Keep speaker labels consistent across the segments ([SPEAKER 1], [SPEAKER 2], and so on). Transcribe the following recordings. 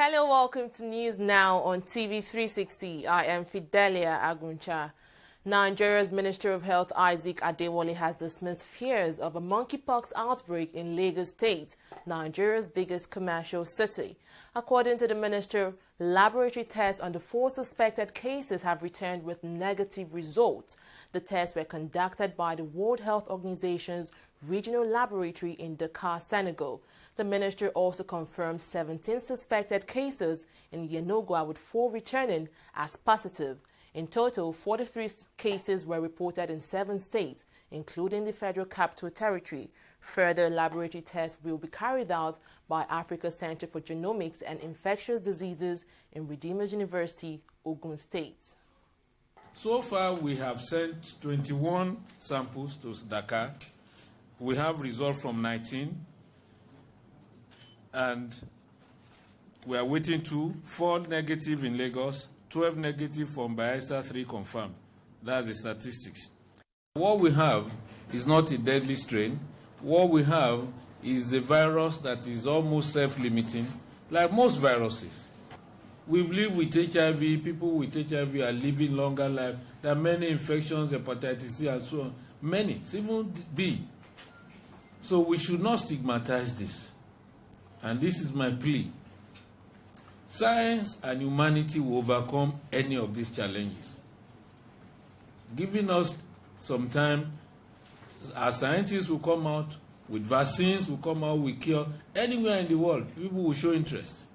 [SPEAKER 1] Hello, welcome to News Now on TV360. I am Fidelia Aguncha. Nigeria's Minister of Health Isaac Adewale has dismissed fears of a monkeypox outbreak in Lagos State, Nigeria's biggest commercial city. According to the minister, laboratory tests on the 4 suspected cases have returned with negative results. The tests were conducted by the World Health Organization's regional laboratory in Dakar, Senegal. The minister also confirmed 17 suspected cases in Yenogwa, with 4 returning as positive. In total, 43 cases were reported in 7 states, including the Federal Capital Territory. Further laboratory tests will be carried out by Africa Center for Genomics and Infectious Diseases in Redeemers University, Ogun State.
[SPEAKER 2] So far, we have sent 21 samples to Dakar. We have results from 19, and we are waiting 4 negative in Lagos, 12 negative from Bayelsa, 3 confirmed. That's the statistics. What we have is not a deadly strain. What we have is a virus that is almost self-limiting, like most viruses. We live with HIV. People with HIV are living longer life. There are many infections, hepatitis C and so on. Many, it's even B. So we should not stigmatize this. And this is my plea. Science and humanity will overcome any of these challenges. Giving us some time, our scientists will come out with vaccines, will come out with cure. Anywhere in the world, people will show interest.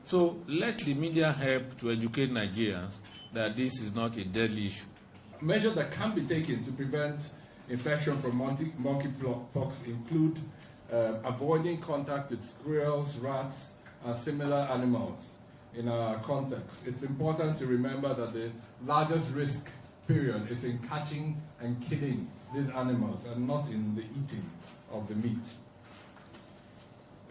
[SPEAKER 2] So let the media help to educate Nigerians that this is not a deadly issue.
[SPEAKER 3] Measures that can be taken to prevent infection from monkeypox include avoiding contact with squirrels, rats, and similar animals in our context. It's important to remember that the largest risk period is in catching and killing these animals and not in the eating of the meat.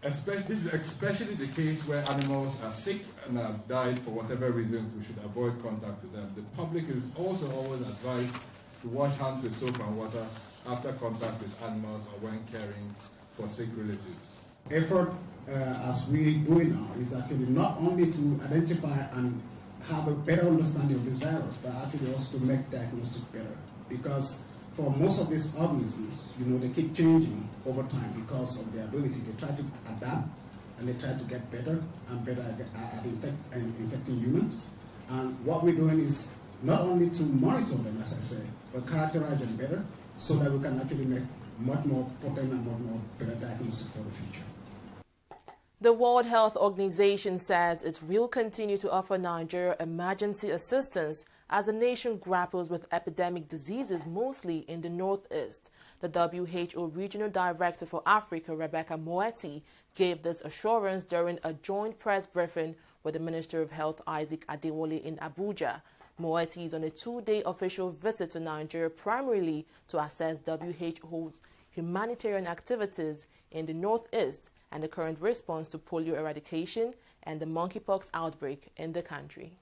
[SPEAKER 3] This is especially the case where animals are sick and have died for whatever reasons. We should avoid contact with them. The public is also always advised to wash hands with soap and water after contact with animals or when caring for sick relatives.
[SPEAKER 4] Effort, as we do it now, is actually not only to identify and have a better understanding of this virus, but actually also to make diagnosis better. Because for most of these organisms, they keep changing over time because of their ability. They try to adapt and they try to get better and better at infecting humans. And what we're doing is not only to monitor them, as I say, but characterize them better so that we can actually make much more potent and much more better diagnosis for the future.
[SPEAKER 1] The World Health Organization says it will continue to offer Nigeria emergency assistance as the nation grapples with epidemic diseases, mostly in the Northeast. The WHO Regional Director for Africa, Rebecca Moeti, gave this assurance during a joint press briefing with the Minister of Health, Isaac Adewale, in Abuja. Moeti is on a 2-day official visit to Nigeria, primarily to assess WHO's humanitarian activities in the Northeast and the current response to polio eradication and the monkeypox outbreak in the country.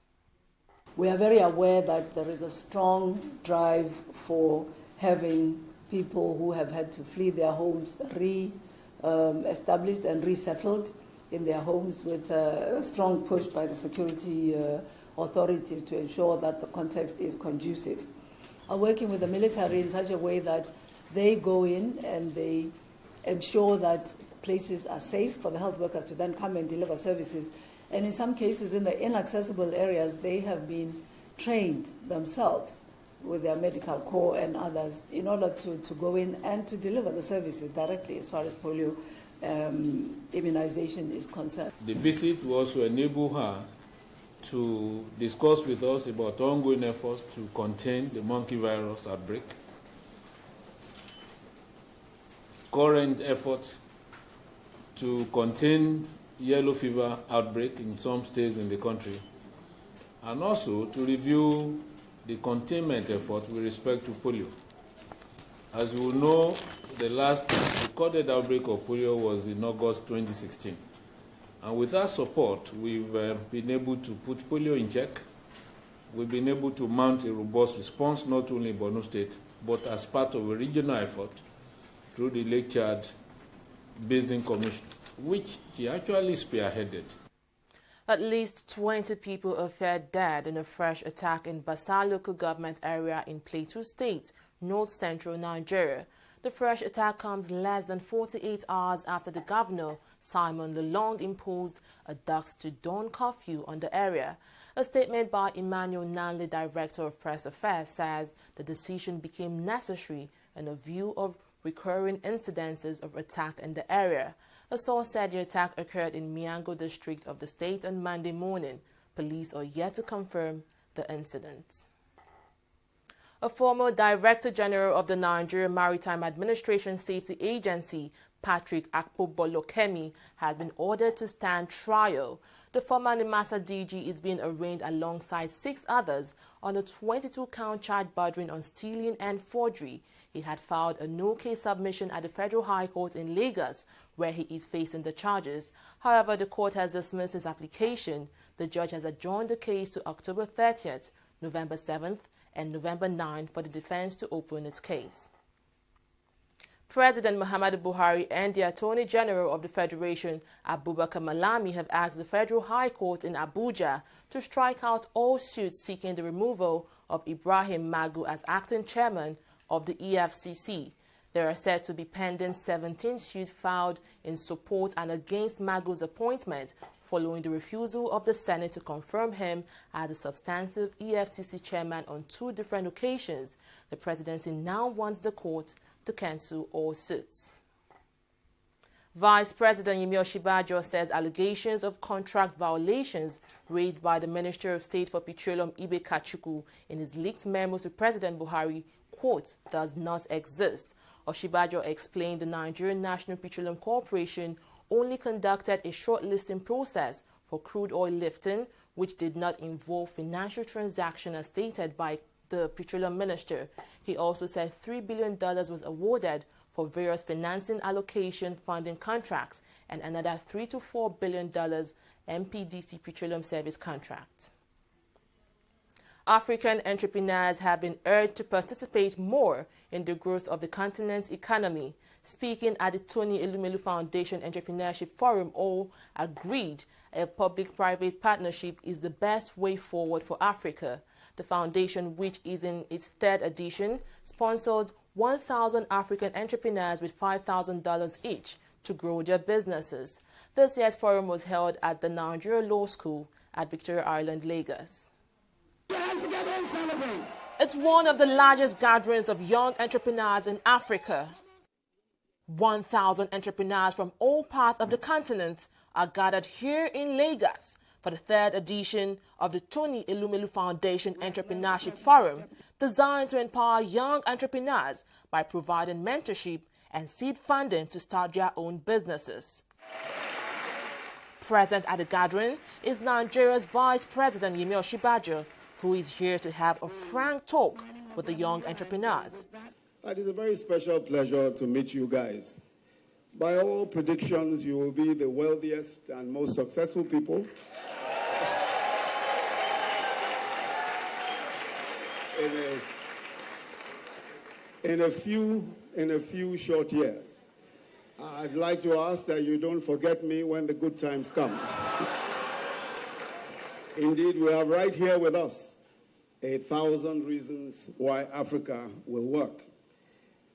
[SPEAKER 5] We are very aware that there is a strong drive for having people who have had to flee their homes re-established and resettled in their homes, with a strong push by the security authorities to ensure that the context is conducive. Are working with the military in such a way that they go in and they ensure that places are safe for the health workers to then come and deliver services. And in some cases, in the inaccessible areas, they have been trained themselves with their medical corps and others in order to go in and to deliver the services directly as far as polio immunization is concerned.
[SPEAKER 2] The visit will also enable her to discuss with us about ongoing efforts to contain the monkey virus outbreak, current efforts to contain yellow fever outbreak in some states in the country, and also to review the containment effort with respect to polio. As you will know, the last recorded outbreak of polio was in August 2016. And with our support, we've been able to put polio in check. We've been able to mount a robust response, not only in Borno State, but as part of a regional effort through the Lake Chad Basin Commission, which she actually spearheaded.
[SPEAKER 1] At least 20 people are found dead in a fresh attack in Basa local government area in Plateau State, north-central Nigeria. The fresh attack comes less than 48 hours after the governor, Simon Lalong, imposed a dusk to dawn curfew on the area. A statement by Emmanuel Nanle, Director of Press Affairs, says the decision became necessary in a view of recurring incidences of attack in the area. A source said the attack occurred in Miango district of the state on Monday morning. Police are yet to confirm the incident. A former Director General of the Nigeria Maritime Administration Safety Agency, Patrick Akpobolokemi, has been ordered to stand trial. The former NIMASA DG is being arraigned alongside 6 others on a 22-count charge bordering on stealing and forgery. He had filed a no-case submission at the Federal High Court in Lagos, where he is facing the charges. However, the court has dismissed his application. The judge has adjourned the case to October 30th, November 7th, and November 9th for the defense to open its case. President Muhammadu Buhari and the Attorney General of the Federation, Abubakar Malami, have asked the Federal High Court in Abuja to strike out all suits seeking the removal of Ibrahim Magu as acting chairman of the EFCC. There are said to be pending 17 suits filed in support and against Magu's appointment following the refusal of the Senate to confirm him as the substantive EFCC chairman on 2 different occasions. The presidency now wants the court to cancel all suits. Vice President Yemi Osinbajo says allegations of contract violations raised by the Minister of State for Petroleum Ibe Kachukwu in his leaked memo to President Buhari, quote, does not exist. Osinbajo explained the Nigerian National Petroleum Corporation only conducted a shortlisting process for crude oil lifting, which did not involve financial transactions as stated by the petroleum minister. He also said $3 billion was awarded for various financing allocation funding contracts and another $3 to $4 billion MPDC petroleum service contract. African entrepreneurs have been urged to participate more in the growth of the continent's economy. Speaking at the Tony Elumelu Foundation Entrepreneurship Forum, all agreed a public-private partnership is the best way forward for Africa. The foundation, which is in its 3rd edition, sponsors 1,000 African entrepreneurs with $5,000 each to grow their businesses. This year's forum was held at the Nigeria Law School at Victoria Island, Lagos. It's one of the largest gatherings of young entrepreneurs in Africa. 1,000 entrepreneurs from all parts of the continent are gathered here in Lagos for the 3rd edition of the Tony Elumelu Foundation Entrepreneurship Forum, designed to empower young entrepreneurs by providing mentorship and seed funding to start their own businesses. Present at the gathering is Nigeria's Vice President Yemi Osinbajo, who is here to have a frank talk with the young entrepreneurs.
[SPEAKER 6] It is a very special pleasure to meet you guys. By all predictions, you will be the wealthiest and most successful people in a few short years. I'd like to ask that you don't forget me when the good times come. Indeed, we have right here with us 1,000 reasons why Africa will work.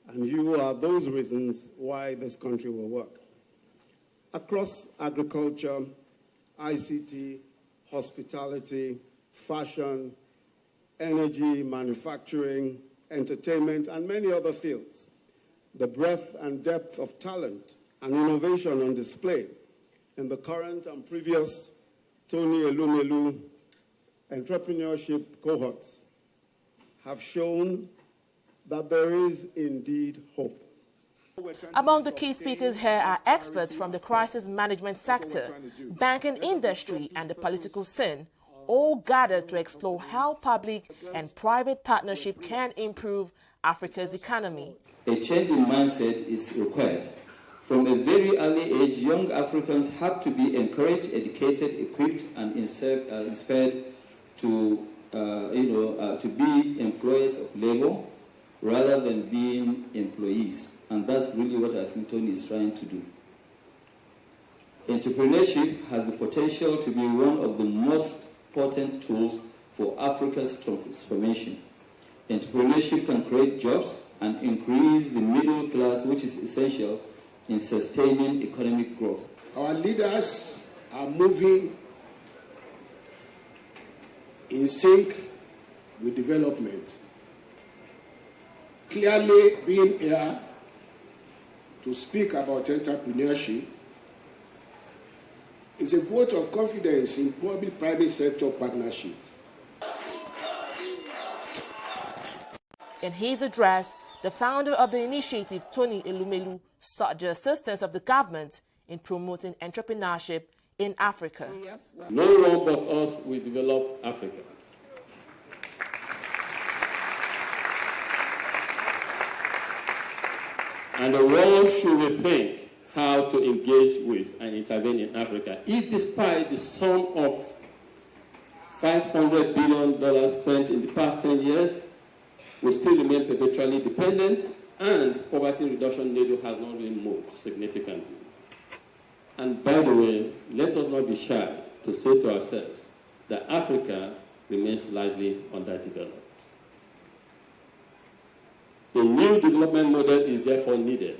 [SPEAKER 6] And you are those reasons why this country will work. Across agriculture, ICT, hospitality, fashion, energy, manufacturing, entertainment, and many other fields, the breadth and depth of talent and innovation on display in the current and previous Tony Elumelu entrepreneurship cohorts have shown that there is indeed hope.
[SPEAKER 1] Among the key speakers here are experts from the crisis management sector, banking industry, and the political scene, all gathered to explore how public and private partnership can improve Africa's economy.
[SPEAKER 7] A change in mindset is required. From a very early age, young Africans have to be encouraged, educated, equipped, and inspired to be employers of labor rather than being employees. And that's really what I think Tony is trying to do. Entrepreneurship has the potential to be one of the most potent tools for Africa's transformation. Entrepreneurship can create jobs and increase the middle class, which is essential in sustaining economic growth.
[SPEAKER 6] Our leaders are moving in sync with development. Clearly being here to speak about entrepreneurship is a vote of confidence in public-private sector partnership.
[SPEAKER 1] In his address, the founder of the initiative, Tony Elumelu, sought the assistance of the government in promoting entrepreneurship in Africa.
[SPEAKER 8] No one but us will develop Africa. And the world should rethink how to engage with and intervene in Africa. If despite the sum of $500 billion spent in the past 10 years, we still remain perpetually dependent and poverty reduction needle has not been moved significantly. And by the way, let us not be shy to say to ourselves that Africa remains largely underdeveloped. A new development model is therefore needed.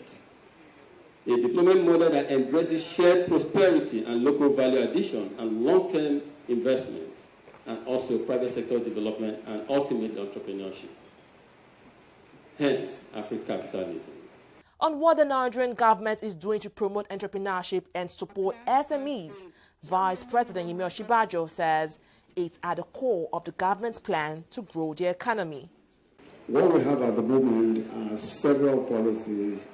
[SPEAKER 8] A development model that embraces shared prosperity and local value addition and long-term investment, and also private sector development and ultimately entrepreneurship. Hence, Afro-capitalism.
[SPEAKER 1] On what the Nigerian government is doing to promote entrepreneurship and support SMEs, Vice President Yemi Osinbajo says it's at the core of the government's plan to grow the economy.
[SPEAKER 6] What we have at the moment are several policies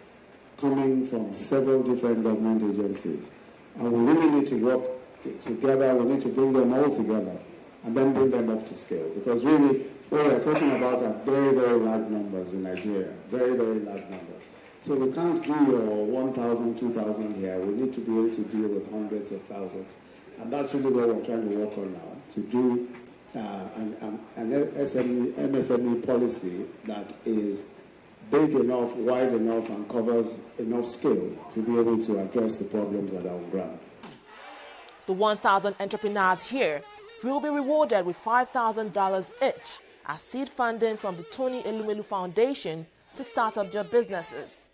[SPEAKER 6] coming from several different government agencies. And we really need to work together, we need to bring them all together and then bring them up to scale. Because really, what we're talking about are very, very large numbers in Nigeria, very, very large numbers. So we can't do your 1,000, 2,000 here. We need to be able to deal with hundreds of thousands. And that's really what we're trying to work on now, to do an MSME policy that is big enough, wide enough, and covers enough scale to be able to address the problems that are on ground.
[SPEAKER 1] The 1,000 entrepreneurs here will be rewarded with $5,000 each as seed funding from the Tony Elumelu Foundation to start up their businesses.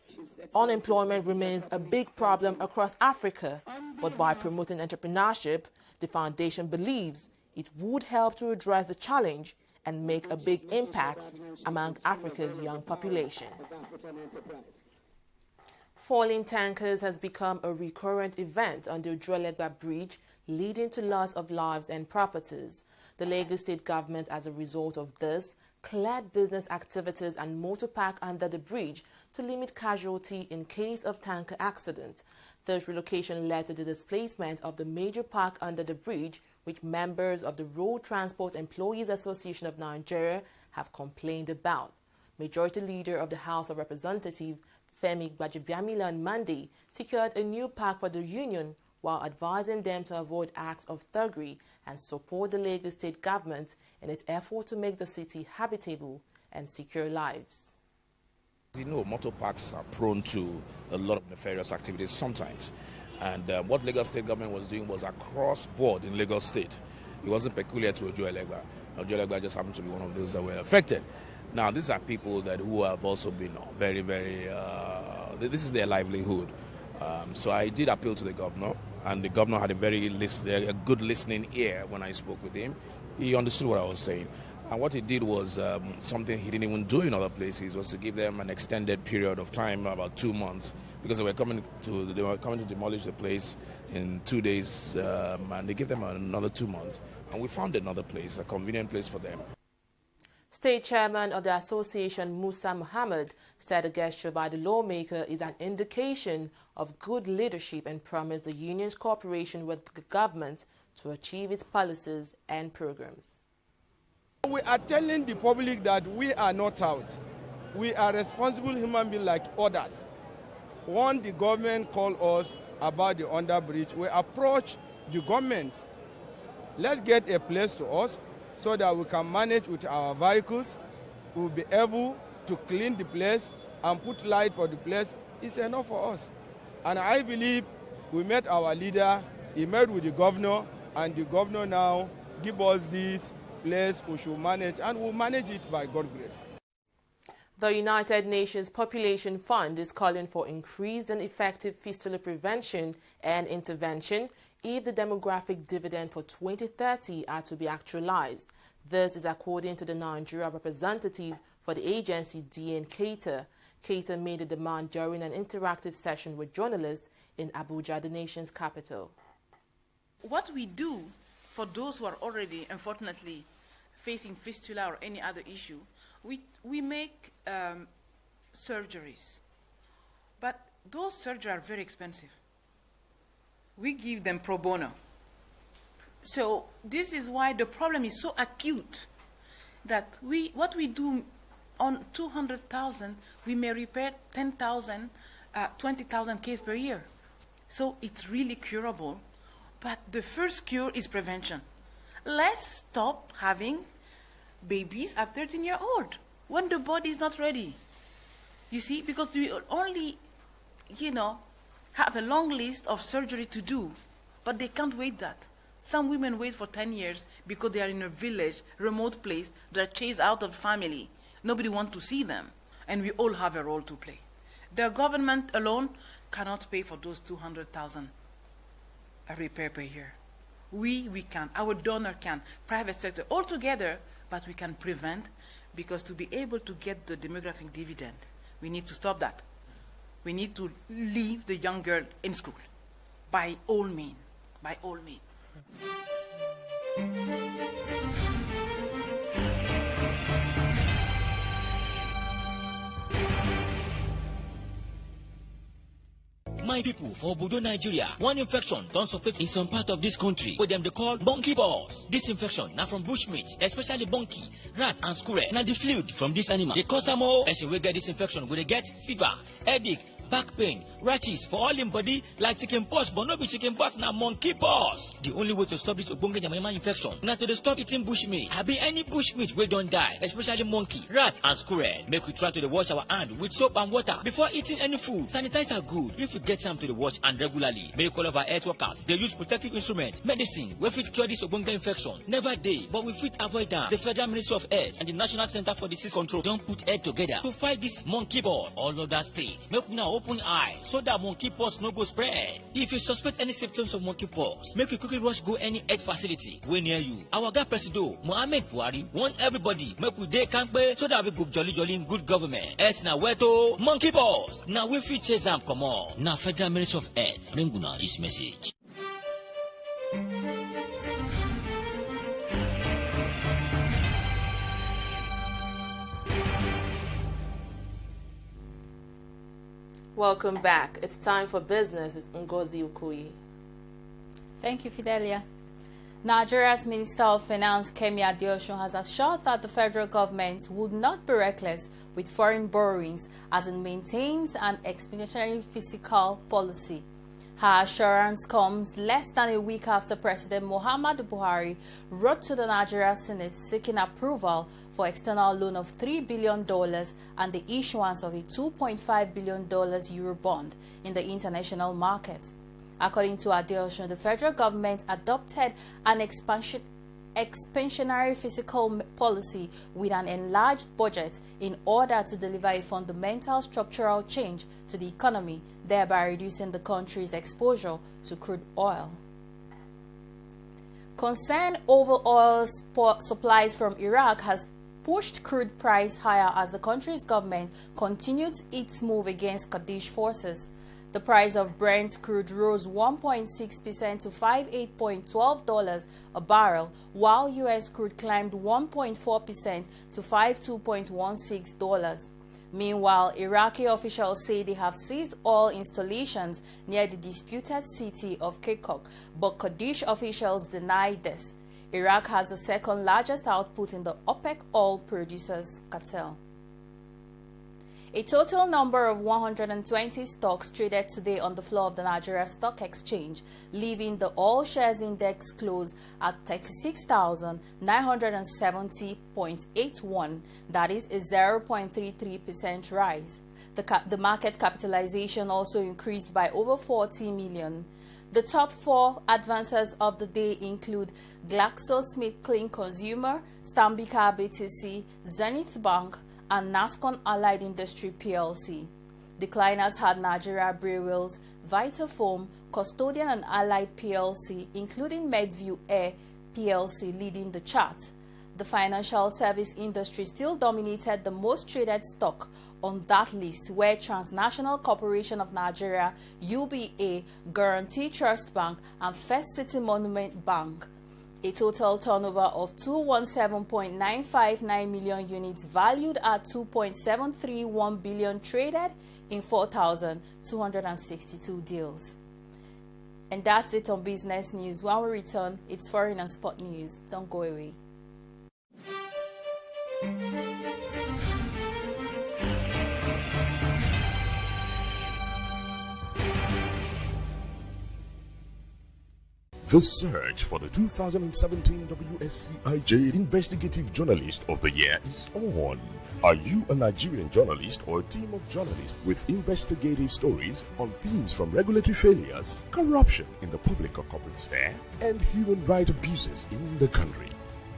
[SPEAKER 1] Unemployment remains a big problem across Africa, but by promoting entrepreneurship, the foundation believes it would help to address the challenge and make a big impact among Africa's young population. Falling tankers has become a recurrent event on the Ojuelegba Bridge, leading to loss of lives and properties. The Lagos State government, as a result of this, cleared business activities and motor park under the bridge to limit casualty in case of tanker accident. This relocation led to the displacement of the major park under the bridge, which members of the Road Transport Employees Association of Nigeria have complained about. Majority Leader of the House of Representatives, Femi Gbajabiamila, on Monday secured a new park for the union while advising them to avoid acts of thuggery and support the Lagos State government in its effort to make the city habitable and secure lives.
[SPEAKER 9] You know, motor parks are prone to a lot of nefarious activities sometimes. And what Lagos State government was doing was across board in Lagos State. It wasn't peculiar to Ojuelegba. Ojuelegba just happened to be one of those that were affected. Now, these are people who have also been very, very, this is their livelihood. So I did appeal to the governor, and the governor had a good listening ear when I spoke with him. He understood what I was saying. And what he did was something he didn't even do in other places, was to give them an extended period of time, about 2 months, because they were coming to demolish the place in 2 days, and they gave them another 2 months. And we found another place, a convenient place for them.
[SPEAKER 1] State Chairman of the Association, Musa Muhammad, said the gesture by the lawmaker is an indication of good leadership and promised the union's cooperation with the government to achieve its policies and programs.
[SPEAKER 10] We are telling the public that we are not out. We are responsible human beings like others. When the government called us about the underbridge, we approach the government. Let's get a place to us so that we can manage with our vehicles. We'll be able to clean the place and put light for the place. It's enough for us. And I believe We met our leader, he met with the governor, and the governor now give us this place we should manage, and we'll manage it by God's grace.
[SPEAKER 1] The United Nations Population Fund is calling for increased and effective fistula prevention and intervention if the demographic dividend for 2030 are to be actualized. This is according to the Nigeria representative for the agency, D.N. Keita. Keita made the demand during an interactive session with journalists in Abuja, the nation's capital.
[SPEAKER 11] What we do for those who are already, unfortunately, facing fistula or any other issue, we make surgeries. But those surgeries are very expensive. We give them pro bono. So this is why the problem is so acute that what we do on 200,000, we may repair 10,000, 20,000 cases per year. So it's really curable. But the first cure is prevention. Let's stop having babies at 13 years old when the body is not ready. You see, because we only, have a long list of surgery to do, but they can't wait that. Some women wait for 10 years because they are in a village, remote place, they're chased out of family. Nobody wants to see them, and we all have a role to play. The government alone cannot pay for those 200,000 a repair per year. We can, our donor can, private sector, all together, but we can prevent, because to be able to get the demographic dividend, we need to stop that. We need to leave the young girl in school, by all means, by all means.
[SPEAKER 12] My people, for Obodo, Nigeria, one infection don't surface in some part of this country, what them they call monkeypox. This infection now from bushmeat, especially monkey, rat, and squirrel. Now the fluid from this animal, they cause some more. As we get this infection, we get fever, headache, back pain, rashes for all in body like chicken pox, but no be chicken pox, now monkey pox. The only way to stop this obonge yamayama infection, now to stop eating bushmeat. Have been any bushmeat we don't die, especially monkey, rat, and squirrel. Make we try to wash our hand with soap and water before eating any food. Sanitize are good if you get some to the wash and regularly. Make all of our health workers, they use protective instrument, medicine, we fit cure this obonge infection. Never day, but we fit avoid them. The Federal Ministry of Health and the National Center for Disease Control don't put head together to fight this monkey pox all over states. Make now open eye so that monkeypox no go spread. If you suspect any symptoms of monkeypox, make you quickly rush go any health facility way near you. Our guy Presido Mohammed Buhari want everybody make we dey kampe so that we go jolly in good government. Health na weto monkeypox. Now we fit chase am come on. Now Federal Ministry of Health bring una this message.
[SPEAKER 1] Welcome back. It's time for business with Ngozi Okoye.
[SPEAKER 13] Thank you, Fidelia. Nigeria's Minister of Finance, Kemi Adeosun, has assured that the federal government would not be reckless with foreign borrowings as it maintains an expansionary fiscal policy. Her assurance comes less than a week after President Muhammadu Buhari wrote to the Nigeria Senate seeking approval for external loan of $3 billion and the issuance of a $2.5 billion Euro bond in the international market. According to Adeosun, the federal government adopted an expansionary fiscal policy with an enlarged budget in order to deliver a fundamental structural change to the economy, thereby reducing the country's exposure to crude oil. Concern over oil supplies from Iraq has pushed crude price higher as the country's government continued its move against Kurdish forces. The price of Brent crude rose 1.6% to $58.12 a barrel, while U.S. crude climbed 1.4% to $52.16. Meanwhile, Iraqi officials say they have seized oil installations near the disputed city of Kirkuk, but Kurdish officials deny this. Iraq has the second largest output in the OPEC oil producers cartel. A total number of 120 stocks traded today on the floor of the Nigeria Stock Exchange, leaving the all shares index close at 36,970.81. That is a 0.33% rise. The market capitalization also increased by over 40 million. The top 4 advances of the day include GlaxoSmithKline Consumer, Stanbic IBTC, Zenith Bank, and Nascon Allied Industry PLC. Decliners had Nigeria Breweries, Vitafoam, Custodian and Allied PLC, including Medview Air PLC, leading the chart. The financial service industry still dominated the most traded stock on that list, where Transnational Corporation of Nigeria, UBA, Guarantee Trust Bank, and First City Monument Bank. A total turnover of 217.959 million units valued at 2.731 billion traded in 4,262 deals. And that's it on business news. When we return, it's foreign and sport news. Don't go away.
[SPEAKER 14] The search for the 2017 WSCIJ Investigative Journalist of the Year is on. Are you a Nigerian journalist or a team of journalists with investigative stories on themes from regulatory failures, corruption in the public or corporate sphere, and human rights abuses in the country?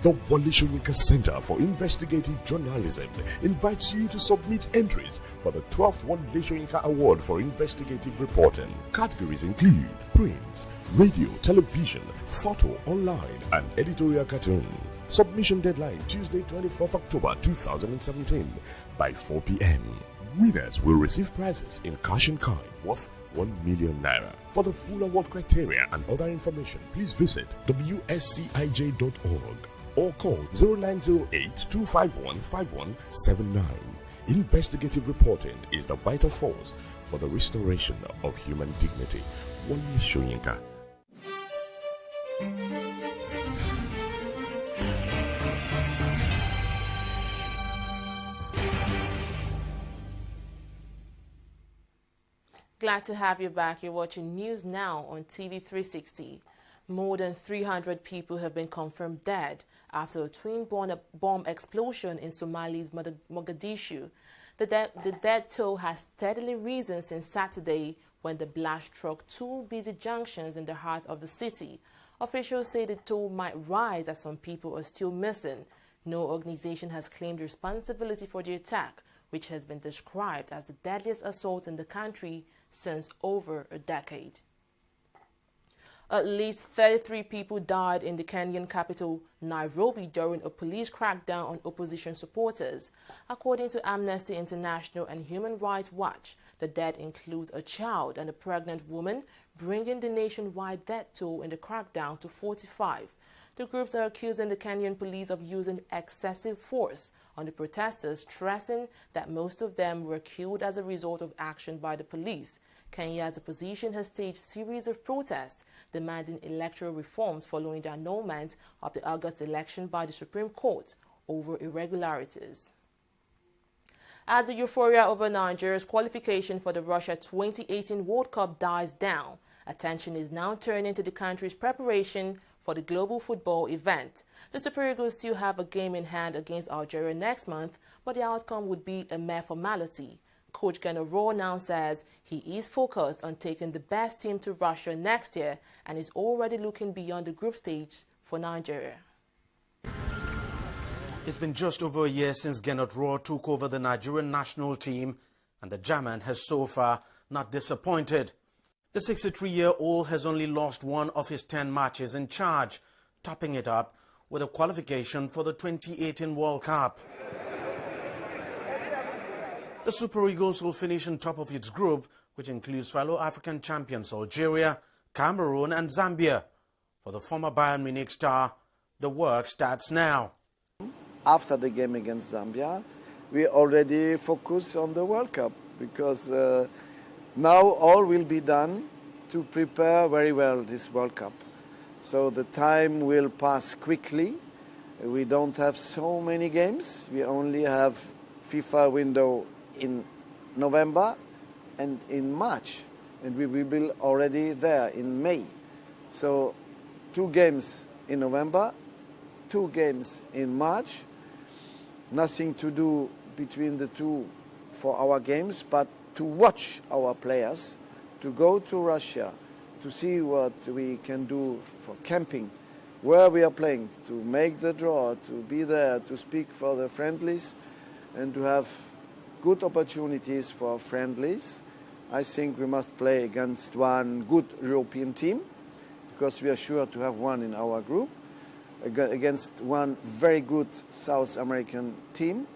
[SPEAKER 14] The Wole Soyinka Center for Investigative Journalism invites you to submit entries for the 12th Wole Soyinka Award for Investigative Reporting. Categories include print, radio, television, photo, online, and editorial cartoon. Submission deadline Tuesday, 24th October 2017 by 4 p.m. Winners will receive prizes in cash and kind worth 1 million naira. For the full award criteria and other information, please visit wscij.org or call 0908-251-5179. Investigative reporting is the vital force for the restoration of human dignity. Wole Soyinka.
[SPEAKER 1] Glad to have you back. You're watching News Now on TV360. More than 300 people have been confirmed dead after a twin bomb explosion in Somali's Mogadishu. The death toll has steadily risen since Saturday when the blast struck 2 busy junctions in the heart of the city. Officials say the toll might rise as some people are still missing. No organization has claimed responsibility for the attack, which has been described as the deadliest assault in the country since over a decade. At least 33 people died in the Kenyan capital, Nairobi, during a police crackdown on opposition supporters. According to Amnesty International and Human Rights Watch, the dead include a child and a pregnant woman, bringing the nationwide death toll in the crackdown to 45. The groups are accusing the Kenyan police of using excessive force on the protesters, stressing that most of them were killed as a result of action by the police. Kenya's opposition has staged a series of protests demanding electoral reforms following the annulment of the August election by the Supreme Court over irregularities. As the euphoria over Nigeria's qualification for the Russia 2018 World Cup dies down, attention is now turning to the country's preparation for the global football event. The Super Eagles still have a game in hand against Algeria next month, but the outcome would be a mere formality. Coach Gennaro now says he is focused on taking the best team to Russia next year and is already looking beyond the group stage for Nigeria.
[SPEAKER 15] It's been just over a year since Gennaro took over the Nigerian national team, and the German has so far not disappointed. The 63-year-old has only lost 1 of his 10 matches in charge, topping it up with a qualification for the 2018 World Cup. The Super Eagles will finish on top of its group, which includes fellow African champions Algeria, Cameroon and Zambia. For the former Bayern Munich star, the work starts now.
[SPEAKER 16] After the game against Zambia, we already focus on the World Cup because now all will be done to prepare very well this World Cup. So the time will pass quickly. We don't have so many games. We only have FIFA window in November and in March, and we will be already there in May. So 2 games in November, 2 games in March, nothing to do between the 2 for our games, but to watch our players, to go to Russia, to see what we can do for camping, where we are playing, to make the draw, to be there, to speak for the friendlies, and to have good opportunities for friendlies. I think we must play against one good European team, because we are sure to have one in our group, against one very good South American team,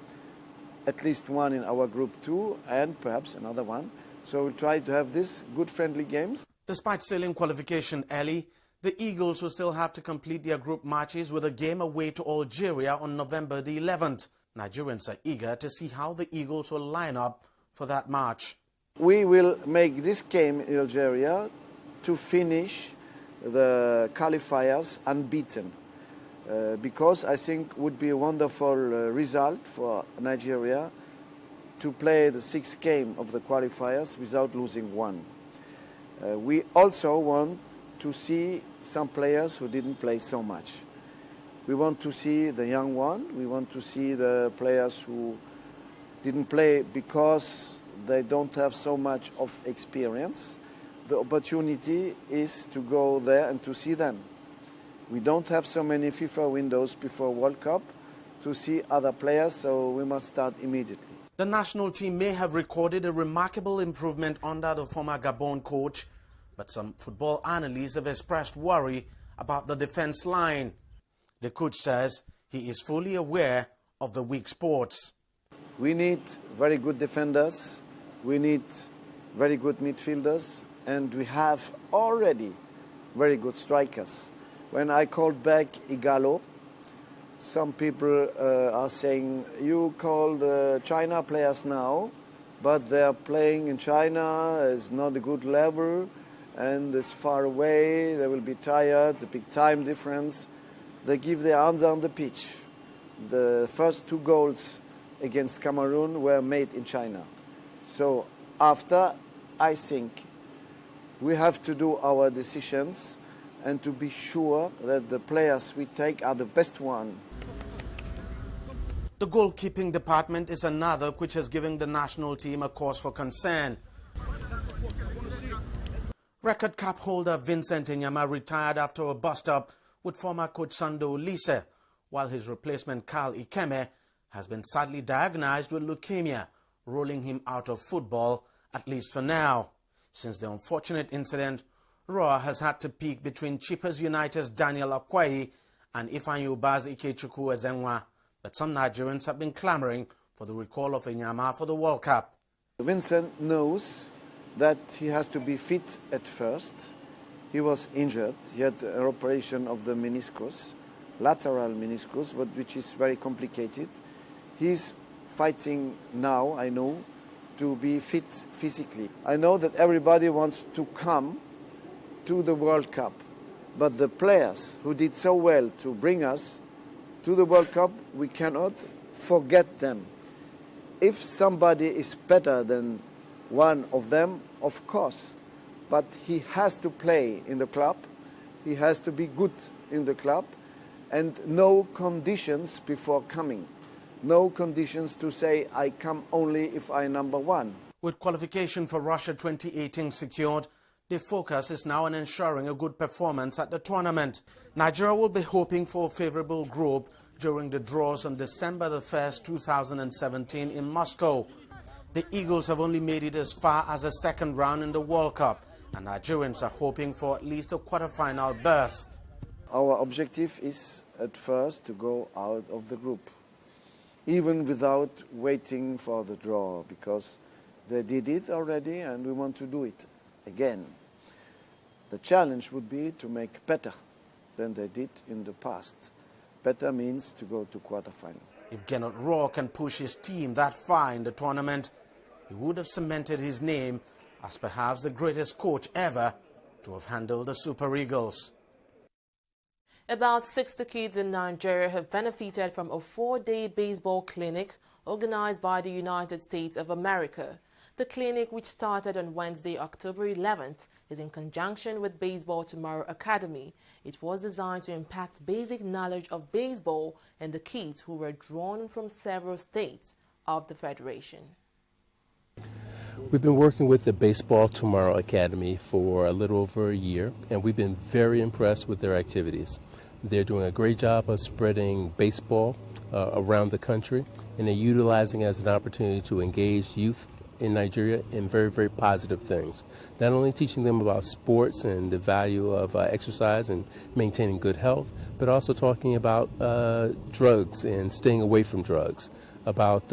[SPEAKER 16] at least one in our group too, and perhaps another one. So we'll try to have these good friendly games.
[SPEAKER 15] Despite sailing qualification early, the Eagles will still have to complete their group matches with a game away to Algeria on November the 11th. Nigerians are eager to see how the Eagles will line up for that match.
[SPEAKER 16] We will make this game in Algeria to finish the qualifiers unbeaten, because I think would be a wonderful result for Nigeria to play the 6th game of the qualifiers without losing one. We also want to see some players who didn't play so much. We want to see the young one. We want to see the players who didn't play because they don't have so much of experience. The opportunity is to go there and to see them. We don't have so many FIFA windows before World Cup to see other players, so we must start immediately.
[SPEAKER 15] The national team may have recorded a remarkable improvement under the former Gabon coach, but some football analysts have expressed worry about the defense line. The coach says he is fully aware of the weak spots.
[SPEAKER 16] We need very good defenders, we need very good midfielders, and we have already very good strikers. When I called back Igalo, some people are saying, you call the China players now, but they are playing in China, it's not a good level, and it's far away, they will be tired, the big time difference. They give their answer on the pitch. The first 2 goals against Cameroon were made in China. So after, I think, we have to do our decisions and to be sure that the players we take are the best ones.
[SPEAKER 15] The goalkeeping department is another which has given the national team a cause for concern. Record cap holder Vincent Inyama retired after a bust-up with former coach Sando Olise, while his replacement Carl Ikeme has been sadly diagnosed with leukemia, ruling him out of football, at least for now. Since the unfortunate incident, Roa has had to pick between Chippers United's Daniel Akwayi and Ifeanyi Ubah's Ikechukwu Ezenwa, but some Nigerians have been clamoring for the recall of Inyama for the World Cup.
[SPEAKER 16] Vincent knows that he has to be fit at first. He was injured. He had an operation of the meniscus, lateral meniscus, which is very complicated. He's fighting now, I know, to be fit physically. I know that everybody wants to come to the World Cup, but the players who did so well to bring us to the World Cup, we cannot forget them. If somebody is better than one of them, of course, but he has to play in the club, he has to be good in the club, and no conditions before coming. No conditions to say, I come only if I'm number 1.
[SPEAKER 15] With qualification for Russia 2018 secured, the focus is now on ensuring a good performance at the tournament. Nigeria will be hoping for a favorable group during the draws on December the 1st, 2017 in Moscow. The Eagles have only made it as far as a second round in the World Cup, and Nigerians are hoping for at least a quarter-final berth.
[SPEAKER 16] Our objective is at first to go out of the group, even without waiting for the draw, because they did it already and we want to do it again. The challenge would be to make better than they did in the past. Better means to go to quarterfinal.
[SPEAKER 15] If Gernot Rohr can push his team that far in the tournament, he would have cemented his name as perhaps the greatest coach ever to have handled the Super Eagles.
[SPEAKER 1] About 60 kids in Nigeria have benefited from a 4-day baseball clinic organized by the United States of America. The clinic, which started on Wednesday, October 11th, is in conjunction with Baseball Tomorrow Academy. It was designed to impact basic knowledge of baseball and the kids who were drawn from several states of the Federation.
[SPEAKER 17] We've been working with the Baseball Tomorrow Academy for a little over a year, and we've been very impressed with their activities. They're doing a great job of spreading baseball around the country, and they're utilizing it as an opportunity to engage youth in Nigeria in very, very positive things. Not only teaching them about sports and the value of exercise and maintaining good health, but also talking about drugs and staying away from drugs, about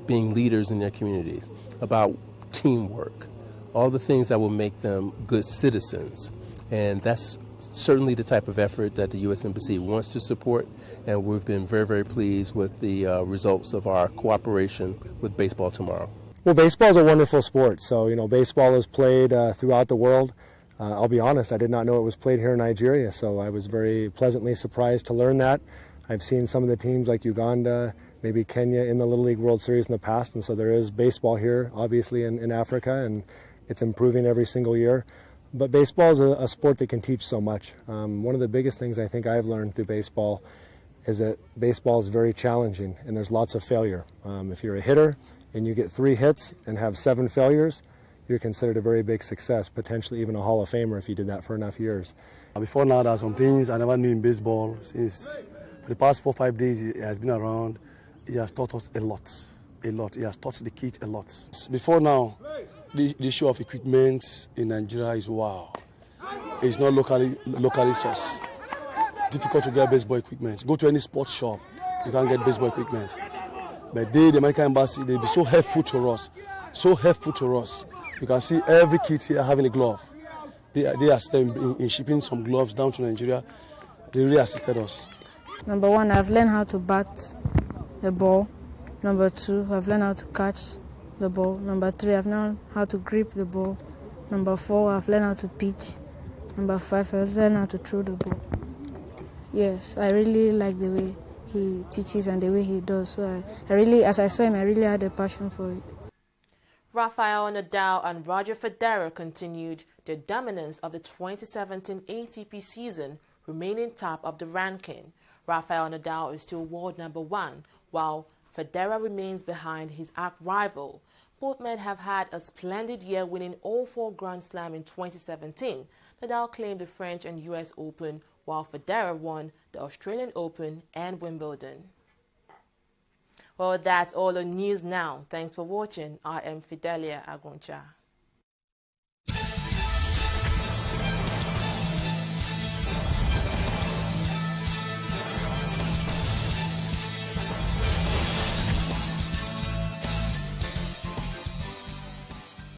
[SPEAKER 17] being leaders in their communities, about teamwork, all the things that will make them good citizens. And that's certainly the type of effort that the U.S. Embassy wants to support, and we've been very, very pleased with the results of our cooperation with Baseball Tomorrow.
[SPEAKER 18] Well, baseball is a wonderful sport. So, baseball is played throughout the world. I'll be honest, I did not know it was played here in Nigeria, so I was very pleasantly surprised to learn that. I've seen some of the teams like Uganda, maybe Kenya in the Little League World Series in the past, and so there is baseball here, obviously, in Africa, and it's improving every single year. But baseball is a sport that can teach so much. One of the biggest things I think I've learned through baseball is that baseball is very challenging, and there's lots of failure. If you're a hitter and you get 3 hits and have 7 failures, you're considered a very big success, potentially even a Hall of Famer if you did that for enough years.
[SPEAKER 19] Before now, there are some things I never knew in baseball. Since for the past 4 or 5 days, it has been around. He has taught us a lot. He has taught the kids a lot. Before now, the issue of equipment in Nigeria is wow. It's not locally sourced. Difficult to get baseball equipment. Go to any sports shop, you can't get baseball equipment. But the American Embassy, they be so helpful to us. So helpful to us. You can see every kid here having a glove. They assisted in shipping some gloves down to Nigeria. They really assisted us.
[SPEAKER 20] Number 1, I've learned how to bat the ball. Number 2, I've learned how to catch the ball. Number 3, I've learned how to grip the ball. Number 4, I've learned how to pitch. Number 5, I've learned how to throw the ball. Yes, I really like the way he teaches and the way he does. So I really, as I saw him, I really had a passion for it.
[SPEAKER 1] Rafael Nadal and Roger Federer continued their dominance of the 2017 ATP season, remaining top of the ranking. Rafael Nadal is still world number 1, while Federer remains behind his arch-rival. Both men have had a splendid year, winning all 4 Grand Slam in 2017. Nadal claimed the French and US Open, while Federer won the Australian Open and Wimbledon. Well, that's all the news now. Thanks for watching. I am Fidelia Aguncha.